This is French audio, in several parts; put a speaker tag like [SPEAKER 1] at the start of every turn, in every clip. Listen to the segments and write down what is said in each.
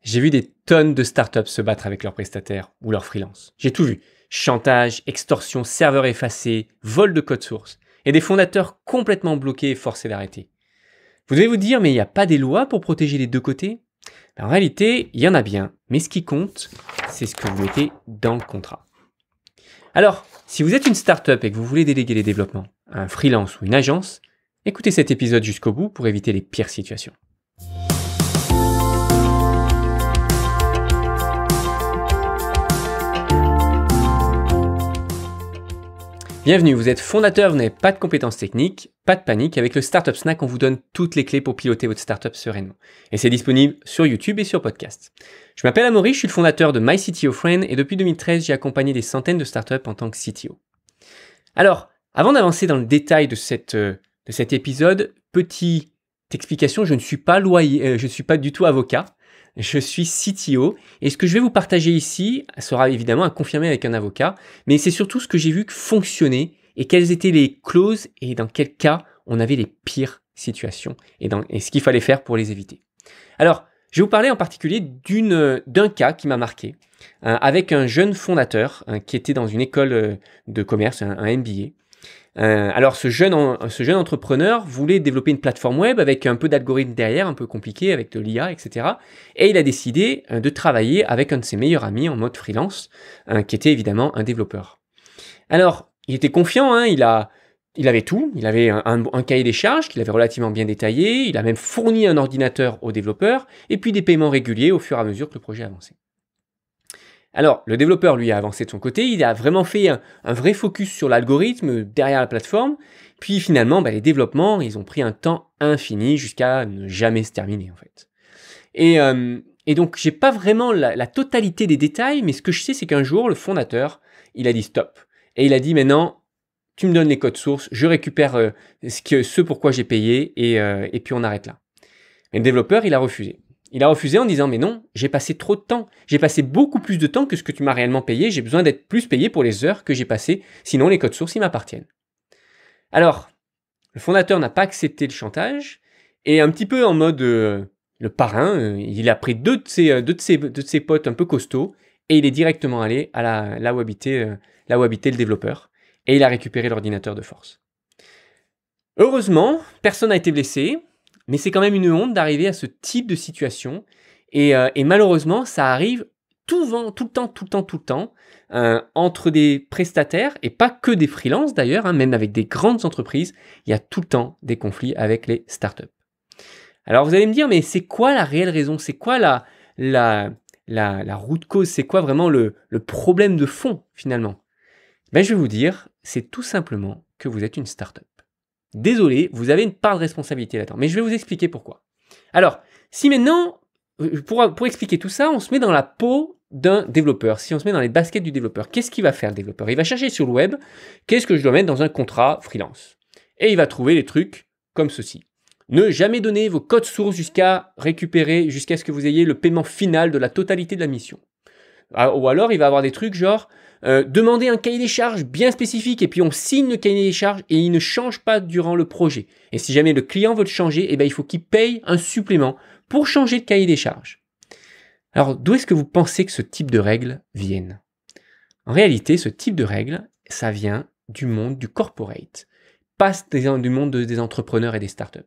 [SPEAKER 1] J'ai vu des tonnes de startups se battre avec leurs prestataires ou leurs freelances. J'ai tout vu. Chantage, extorsion, serveurs effacés, vol de code source. Et des fondateurs complètement bloqués et forcés d'arrêter. Vous devez vous dire, mais il n'y a pas des lois pour protéger les deux côtés? En réalité, il y en a bien. Mais ce qui compte, c'est ce que vous mettez dans le contrat. Alors, si vous êtes une startup et que vous voulez déléguer les développements à un freelance ou une agence, écoutez cet épisode jusqu'au bout pour éviter les pires situations. Bienvenue, vous êtes fondateur, vous n'avez pas de compétences techniques, pas de panique, avec le Startup Snack, on vous donne toutes les clés pour piloter votre startup sereinement. Et c'est disponible sur YouTube et sur podcast. Je m'appelle Amaury, je suis le fondateur de My CTO Friend et depuis 2013, j'ai accompagné des centaines de startups en tant que CTO. Alors, avant d'avancer dans le détail de cet épisode, petite explication, je ne suis pas du tout avocat. Je suis CTO et ce que je vais vous partager ici sera évidemment à confirmer avec un avocat, mais c'est surtout ce que j'ai vu fonctionner et quelles étaient les clauses et dans quel cas on avait les pires situations et ce qu'il fallait faire pour les éviter. Alors, je vais vous parler en particulier d'un cas qui m'a marqué avec un jeune fondateur qui était dans une école de commerce, un MBA. Alors ce jeune entrepreneur voulait développer une plateforme web avec un peu d'algorithme derrière, un peu compliqué, avec de l'IA, etc. Et il a décidé de travailler avec un de ses meilleurs amis en mode freelance, qui était évidemment un développeur. Alors, il était confiant, il avait tout, il avait un cahier des charges qu'il avait relativement bien détaillé, il a même fourni un ordinateur au développeur, et puis des paiements réguliers au fur et à mesure que le projet avançait. Alors, le développeur, lui, a avancé de son côté, il a vraiment fait un vrai focus sur l'algorithme derrière la plateforme, puis finalement, les développements, ils ont pris un temps infini jusqu'à ne jamais se terminer, en fait. Et donc, j'ai pas vraiment la totalité des détails, mais ce que je sais, c'est qu'un jour, le fondateur, il a dit stop. Et il a dit, maintenant, tu me donnes les codes sources, je récupère ce pourquoi j'ai payé, et puis on arrête là. Mais le développeur, il a refusé. Il a refusé en disant « Mais non, j'ai passé trop de temps. J'ai passé beaucoup plus de temps que ce que tu m'as réellement payé. J'ai besoin d'être plus payé pour les heures que j'ai passées. Sinon, les codes sources, ils m'appartiennent. » Alors, le fondateur n'a pas accepté le chantage et un petit peu en mode le parrain, il a pris deux de ses potes un peu costauds et il est directement allé à là où habitait le développeur et il a récupéré l'ordinateur de force. Heureusement, personne n'a été blessé. Mais c'est quand même une honte d'arriver à ce type de situation. Et malheureusement, ça arrive tout le temps, entre des prestataires, et pas que des freelances d'ailleurs, même avec des grandes entreprises, il y a tout le temps des conflits avec les startups. Alors vous allez me dire, mais c'est quoi la réelle raison? C'est quoi la root cause? C'est quoi vraiment le problème de fond finalement? Je vais vous dire, c'est tout simplement que vous êtes une startup. Désolé, vous avez une part de responsabilité là-dedans, mais je vais vous expliquer pourquoi. Alors, si maintenant, pour expliquer tout ça, on se met dans la peau d'un développeur, si on se met dans les baskets du développeur, qu'est-ce qu'il va faire le développeur? Il va chercher sur le web, qu'est-ce que je dois mettre dans un contrat freelance? Et il va trouver les trucs comme ceci. Ne jamais donner vos codes sources jusqu'à ce que vous ayez le paiement final de la totalité de la mission. Ou alors, il va avoir des trucs genre... demander un cahier des charges bien spécifique et puis on signe le cahier des charges et il ne change pas durant le projet. Et si jamais le client veut le changer, il faut qu'il paye un supplément pour changer le cahier des charges. Alors, d'où est-ce que vous pensez que ce type de règles viennent? En réalité, ce type de règles, ça vient du monde du corporate, pas du monde des entrepreneurs et des startups.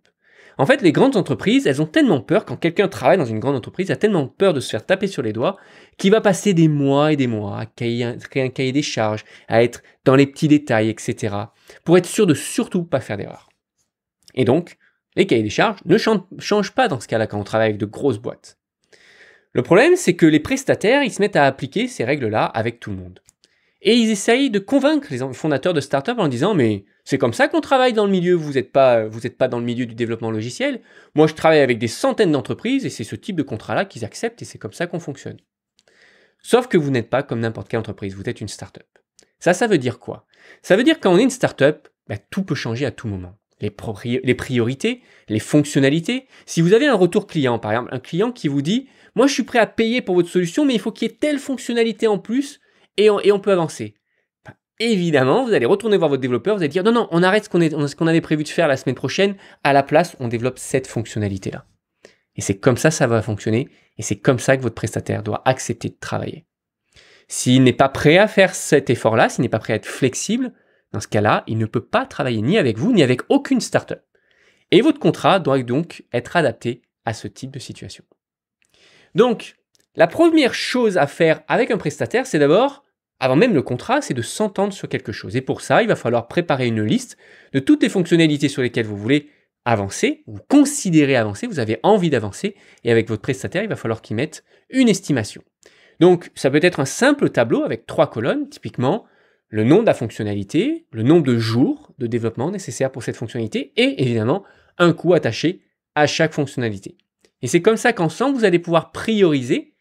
[SPEAKER 1] En fait, les grandes entreprises, elles ont tellement peur, quand quelqu'un travaille dans une grande entreprise, il a tellement peur de se faire taper sur les doigts, qu'il va passer des mois et des mois à créer un cahier des charges, à être dans les petits détails, etc., pour être sûr de surtout pas faire d'erreur. Et donc, les cahiers des charges ne changent pas dans ce cas-là quand on travaille avec de grosses boîtes. Le problème, c'est que les prestataires, ils se mettent à appliquer ces règles-là avec tout le monde. Et ils essayent de convaincre les fondateurs de startups en disant « Mais c'est comme ça qu'on travaille dans le milieu, vous n'êtes pas dans le milieu du développement logiciel. Moi, je travaille avec des centaines d'entreprises et c'est ce type de contrat-là qu'ils acceptent et c'est comme ça qu'on fonctionne. » Sauf que vous n'êtes pas comme n'importe quelle entreprise, vous êtes une startup. Ça veut dire quoi? Ça veut dire que quand on est une startup, tout peut changer à tout moment. Les priorités, les fonctionnalités. Si vous avez un retour client, par exemple, un client qui vous dit « Moi, je suis prêt à payer pour votre solution, mais il faut qu'il y ait telle fonctionnalité en plus. » Et on peut avancer. Évidemment, vous allez retourner voir votre développeur, vous allez dire non, on arrête ce qu'on avait prévu de faire la semaine prochaine, à la place, on développe cette fonctionnalité-là. Et c'est comme ça va fonctionner. Et c'est comme ça que votre prestataire doit accepter de travailler. S'il n'est pas prêt à faire cet effort-là, s'il n'est pas prêt à être flexible, dans ce cas-là, il ne peut pas travailler ni avec vous, ni avec aucune startup. Et votre contrat doit donc être adapté à ce type de situation. Donc, la première chose à faire avec un prestataire, c'est d'abord, avant même le contrat, c'est de s'entendre sur quelque chose. Et pour ça, il va falloir préparer une liste de toutes les fonctionnalités sur lesquelles vous voulez avancer, ou considérer avancer, vous avez envie d'avancer, et avec votre prestataire, il va falloir qu'il mette une estimation. Donc, ça peut être un simple tableau avec 3 colonnes, typiquement le nom de la fonctionnalité, le nombre de jours de développement nécessaires pour cette fonctionnalité, et évidemment, un coût attaché à chaque fonctionnalité. Et c'est comme ça qu'ensemble, vous allez pouvoir prioriser,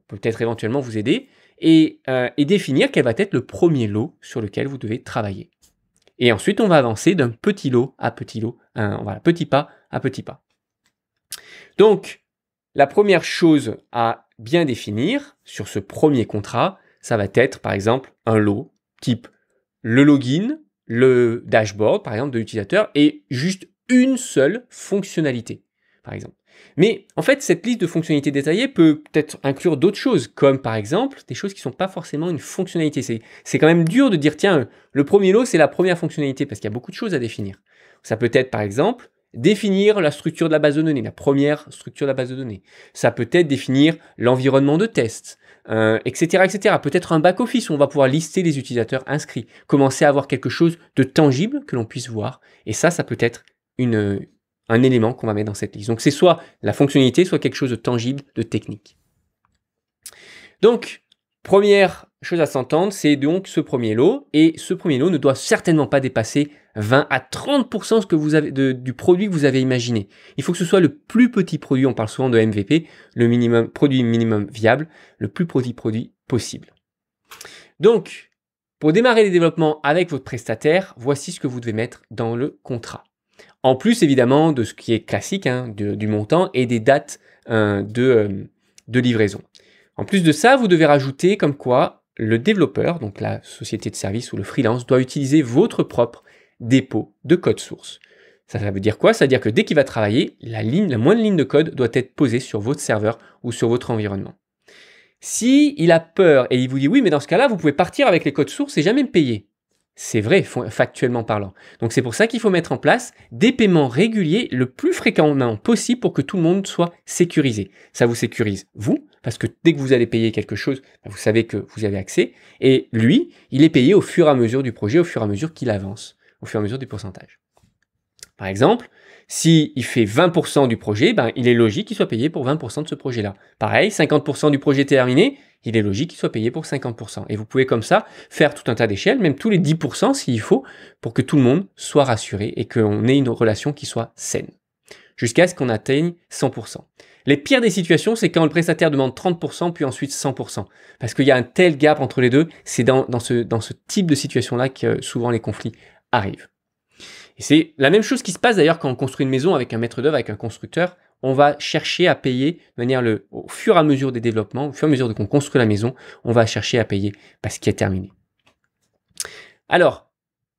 [SPEAKER 1] peut-être éventuellement vous aider, et définir quel va être le premier lot sur lequel vous devez travailler. Et ensuite, on va avancer d'un petit lot à petit lot, voilà, petit pas à petit pas. Donc, la première chose à bien définir sur ce premier contrat, ça va être par exemple un lot type le login, le dashboard par exemple de l'utilisateur et juste une seule fonctionnalité par exemple. Mais en fait, cette liste de fonctionnalités détaillées peut peut-être inclure d'autres choses, comme par exemple des choses qui ne sont pas forcément une fonctionnalité. C'est quand même dur de dire, tiens, le premier lot, c'est la première fonctionnalité, parce qu'il y a beaucoup de choses à définir. Ça peut être par exemple définir la structure de la base de données, la première structure de la base de données. Ça peut être définir l'environnement de test, etc., etc. Peut-être un back-office où on va pouvoir lister les utilisateurs inscrits, commencer à avoir quelque chose de tangible que l'on puisse voir. Et ça peut être un élément qu'on va mettre dans cette liste. Donc c'est soit la fonctionnalité, soit quelque chose de tangible, de technique. Donc, première chose à s'entendre, c'est donc ce premier lot. Et ce premier lot ne doit certainement pas dépasser 20 à 30% ce que vous avez du produit que vous avez imaginé. Il faut que ce soit le plus petit produit, on parle souvent de MVP, le produit minimum viable, le plus petit produit possible. Donc, pour démarrer les développements avec votre prestataire, voici ce que vous devez mettre dans le contrat. En plus, évidemment, de ce qui est classique, du montant et des dates de livraison. En plus de ça, vous devez rajouter comme quoi le développeur, donc la société de service ou le freelance, doit utiliser votre propre dépôt de code source. Ça veut dire quoi? Ça veut dire que dès qu'il va travailler, la moindre ligne de code doit être posée sur votre serveur ou sur votre environnement. Si il a peur et il vous dit oui, mais dans ce cas-là, vous pouvez partir avec les codes sources et jamais me payer. C'est vrai, factuellement parlant. Donc c'est pour ça qu'il faut mettre en place des paiements réguliers le plus fréquemment possible pour que tout le monde soit sécurisé. Ça vous sécurise, vous, parce que dès que vous allez payer quelque chose, vous savez que vous avez accès. Et lui, il est payé au fur et à mesure du projet, au fur et à mesure qu'il avance, au fur et à mesure du pourcentage. Par exemple, s'il fait 20% du projet, il est logique qu'il soit payé pour 20% de ce projet-là. Pareil, 50% du projet terminé, il est logique qu'il soit payé pour 50%. Et vous pouvez comme ça faire tout un tas d'échelles, même tous les 10% s'il faut, pour que tout le monde soit rassuré et qu'on ait une relation qui soit saine, jusqu'à ce qu'on atteigne 100%. Les pires des situations, c'est quand le prestataire demande 30%, puis ensuite 100%. Parce qu'il y a un tel gap entre les deux, c'est dans ce type de situation-là que souvent les conflits arrivent. Et c'est la même chose qui se passe d'ailleurs quand on construit une maison avec un maître d'œuvre, avec un constructeur. On va chercher à payer de manière au fur et à mesure des développements, au fur et à mesure qu'on construit la maison, on va chercher à payer parce qu'il est terminé. Alors,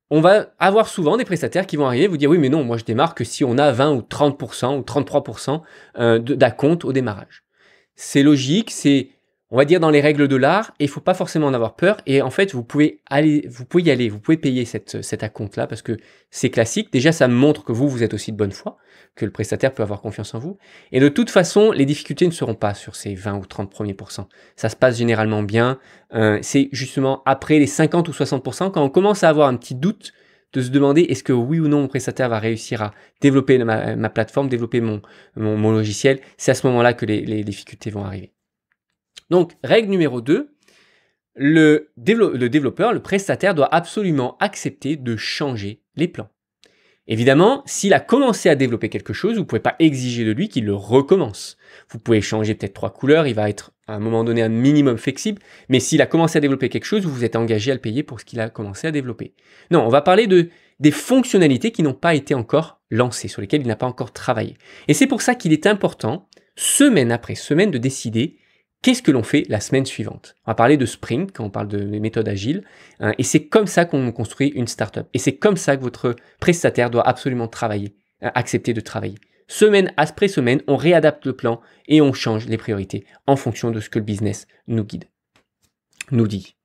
[SPEAKER 1] on va avoir souvent des prestataires qui vont arriver et vous dire oui, mais non, moi je démarre que si on a 20 ou 30% ou 33% d'acompte au démarrage. C'est logique, c'est, on va dire, dans les règles de l'art, et il ne faut pas forcément en avoir peur. Et en fait, vous pouvez y aller, vous pouvez payer cet acompte-là parce que c'est classique. Déjà, ça montre que vous êtes aussi de bonne foi, que le prestataire peut avoir confiance en vous. Et de toute façon, les difficultés ne seront pas sur ces 20 ou 30 premiers pourcents. Ça se passe généralement bien. C'est justement après les 50 ou 60%, quand on commence à avoir un petit doute, de se demander est-ce que oui ou non mon prestataire va réussir à développer ma plateforme, développer mon logiciel. C'est à ce moment-là que les difficultés vont arriver. Donc, règle numéro 2, le développeur, le prestataire doit absolument accepter de changer les plans. Évidemment, s'il a commencé à développer quelque chose, vous ne pouvez pas exiger de lui qu'il le recommence. Vous pouvez changer peut-être 3 couleurs, il va être à un moment donné un minimum flexible, mais s'il a commencé à développer quelque chose, vous vous êtes engagé à le payer pour ce qu'il a commencé à développer. Non, on va parler des fonctionnalités qui n'ont pas été encore lancées, sur lesquelles il n'a pas encore travaillé. Et c'est pour ça qu'il est important, semaine après semaine, de décider qu'est-ce que l'on fait la semaine suivante. On va parler de sprint quand on parle de méthodes agiles, et c'est comme ça qu'on construit une startup. Et c'est comme ça que votre prestataire doit absolument travailler, accepter de travailler. semaine après semaine, on réadapte le plan et on change les priorités en fonction de ce que le business nous guide, nous dit.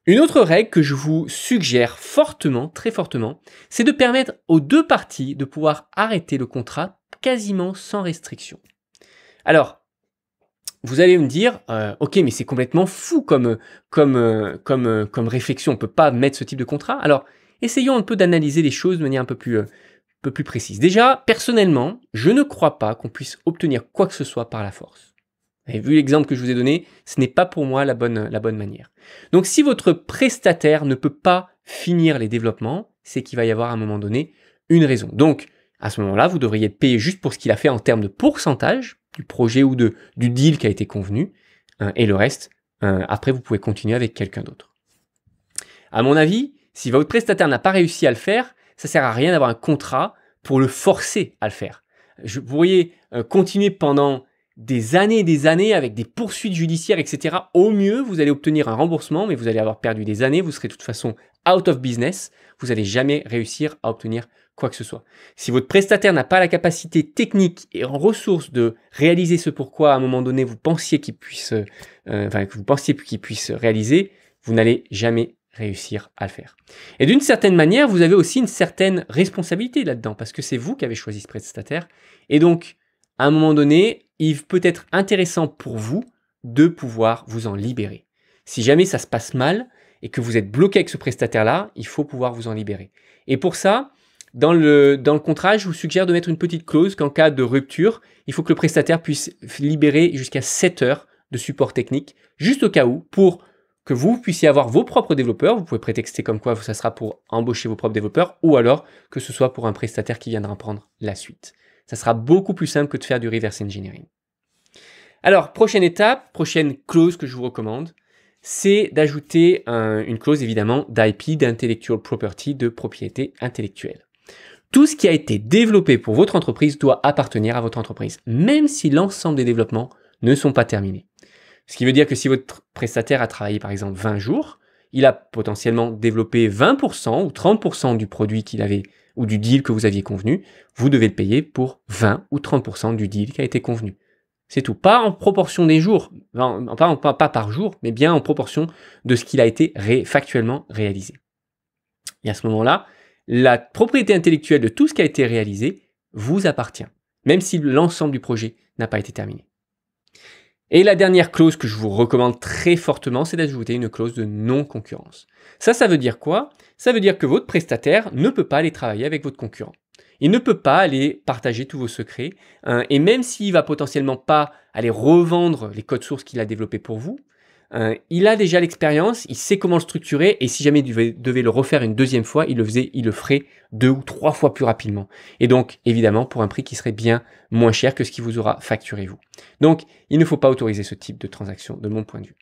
[SPEAKER 1] Une autre règle que je vous suggère fortement, très fortement, c'est de permettre aux deux parties de pouvoir arrêter le contrat quasiment sans restriction. Alors, vous allez me dire, ok, mais c'est complètement fou comme réflexion, on ne peut pas mettre ce type de contrat. Alors, essayons un peu d'analyser les choses de manière un peu plus précise. Déjà, personnellement, je ne crois pas qu'on puisse obtenir quoi que ce soit par la force. Et vu l'exemple que je vous ai donné, ce n'est pas pour moi la bonne manière. Donc, si votre prestataire ne peut pas finir les développements, c'est qu'il va y avoir à un moment donné une raison. Donc, à ce moment-là, vous devriez être payé juste pour ce qu'il a fait en termes de pourcentage du projet ou du deal qui a été convenu, et le reste, après, vous pouvez continuer avec quelqu'un d'autre. À mon avis, si votre prestataire n'a pas réussi à le faire, ça ne sert à rien d'avoir un contrat pour le forcer à le faire. Vous pourriez continuer pendant des années avec des poursuites judiciaires, etc. Au mieux, vous allez obtenir un remboursement, mais vous allez avoir perdu des années, vous serez de toute façon out of business, vous n'allez jamais réussir à obtenir quoi que ce soit. Si votre prestataire n'a pas la capacité technique et en ressources de réaliser ce pourquoi à un moment donné vous pensiez qu'il puisse, réaliser, vous n'allez jamais réussir à le faire. Et d'une certaine manière, vous avez aussi une certaine responsabilité là-dedans, parce que c'est vous qui avez choisi ce prestataire. Et donc, à un moment donné, il peut être intéressant pour vous de pouvoir vous en libérer. Si jamais ça se passe mal et que vous êtes bloqué avec ce prestataire-là, il faut pouvoir vous en libérer. Et pour ça, dans le contrat, je vous suggère de mettre une petite clause qu'en cas de rupture, il faut que le prestataire puisse libérer jusqu'à 7 heures de support technique, juste au cas où, pour que vous puissiez avoir vos propres développeurs. Vous pouvez prétexter comme quoi ça sera pour embaucher vos propres développeurs, ou alors que ce soit pour un prestataire qui viendra prendre la suite. Ça sera beaucoup plus simple que de faire du reverse engineering. Alors, prochaine étape, prochaine clause que je vous recommande, c'est d'ajouter une clause évidemment d'IP, d'intellectual property, de propriété intellectuelle. Tout ce qui a été développé pour votre entreprise doit appartenir à votre entreprise, même si l'ensemble des développements ne sont pas terminés. Ce qui veut dire que si votre prestataire a travaillé par exemple 20 jours, il a potentiellement développé 20% ou 30% du produit qu'il avait ou du deal que vous aviez convenu, vous devez le payer pour 20 ou 30% du deal qui a été convenu. C'est tout. Pas en proportion des jours, pas par jour, mais bien en proportion de ce qu'il a été factuellement réalisé. Et à ce moment-là, la propriété intellectuelle de tout ce qui a été réalisé vous appartient, même si l'ensemble du projet n'a pas été terminé. Et la dernière clause que je vous recommande très fortement, c'est d'ajouter une clause de non-concurrence. Ça veut dire quoi? Ça veut dire que votre prestataire ne peut pas aller travailler avec votre concurrent. Il ne peut pas aller partager tous vos secrets, et même s'il va potentiellement pas aller revendre les codes sources qu'il a développés pour vous, il a déjà l'expérience, il sait comment le structurer, et si jamais il devait le refaire une deuxième fois, il le ferait 2 ou 3 fois plus rapidement. Et donc, évidemment, pour un prix qui serait bien moins cher que ce qu'il vous aura facturé vous. Donc, il ne faut pas autoriser ce type de transaction, de mon point de vue.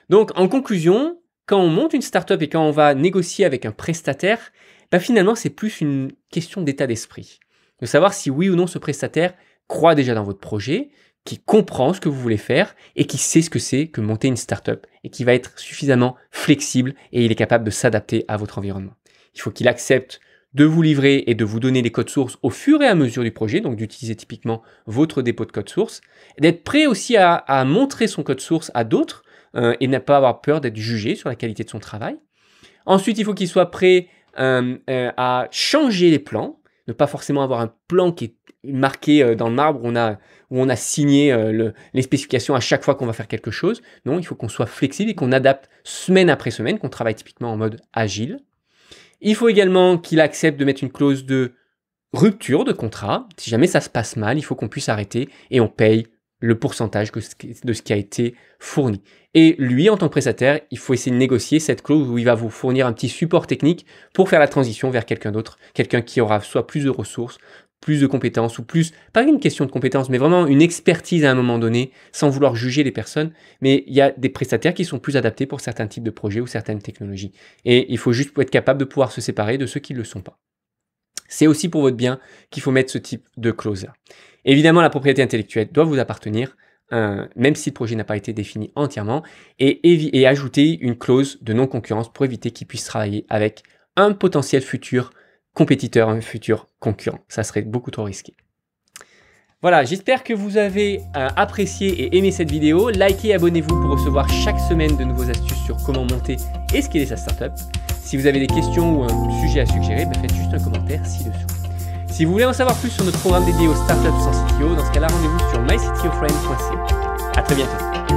[SPEAKER 1] Donc, en conclusion, quand on monte une startup et quand on va négocier avec un prestataire, finalement, c'est plus une question d'état d'esprit. De savoir si oui ou non ce prestataire croit déjà dans votre projet, qui comprend ce que vous voulez faire et qui sait ce que c'est que monter une startup et qui va être suffisamment flexible et il est capable de s'adapter à votre environnement. Il faut qu'il accepte de vous livrer et de vous donner les codes sources au fur et à mesure du projet, donc d'utiliser typiquement votre dépôt de code source, d'être prêt aussi à montrer son code source à d'autres et ne pas avoir peur d'être jugé sur la qualité de son travail. Ensuite, il faut qu'il soit prêt à changer les plans, ne pas forcément avoir un plan qui est marqué dans le marbre où on a signé les spécifications à chaque fois qu'on va faire quelque chose. Non, il faut qu'on soit flexible et qu'on adapte semaine après semaine, qu'on travaille typiquement en mode agile. Il faut également qu'il accepte de mettre une clause de rupture de contrat. Si jamais ça se passe mal, il faut qu'on puisse arrêter et on paye le pourcentage de ce qui a été fourni. Et lui, en tant que prestataire, il faut essayer de négocier cette clause où il va vous fournir un petit support technique pour faire la transition vers quelqu'un d'autre, quelqu'un qui aura soit plus de ressources, plus de compétences ou plus, pas une question de compétences, mais vraiment une expertise à un moment donné, sans vouloir juger les personnes. Mais il y a des prestataires qui sont plus adaptés pour certains types de projets ou certaines technologies. Et il faut juste être capable de pouvoir se séparer de ceux qui ne le sont pas. C'est aussi pour votre bien qu'il faut mettre ce type de clause-là. Évidemment, la propriété intellectuelle doit vous appartenir, même si le projet n'a pas été défini entièrement, et ajouter une clause de non-concurrence pour éviter qu'il puisse travailler avec un potentiel futur compétiteur, un futur concurrent. Ça serait beaucoup trop risqué. Voilà, j'espère que vous avez apprécié et aimé cette vidéo. Likez et abonnez-vous pour recevoir chaque semaine de nouveaux astuces sur comment monter et scaler sa startup. Si vous avez des questions ou un sujet à suggérer, faites juste un commentaire ci-dessous. Si vous voulez en savoir plus sur notre programme dédié aux startups sans CTO, dans ce cas-là, rendez-vous sur myctofriend.co. À très bientôt.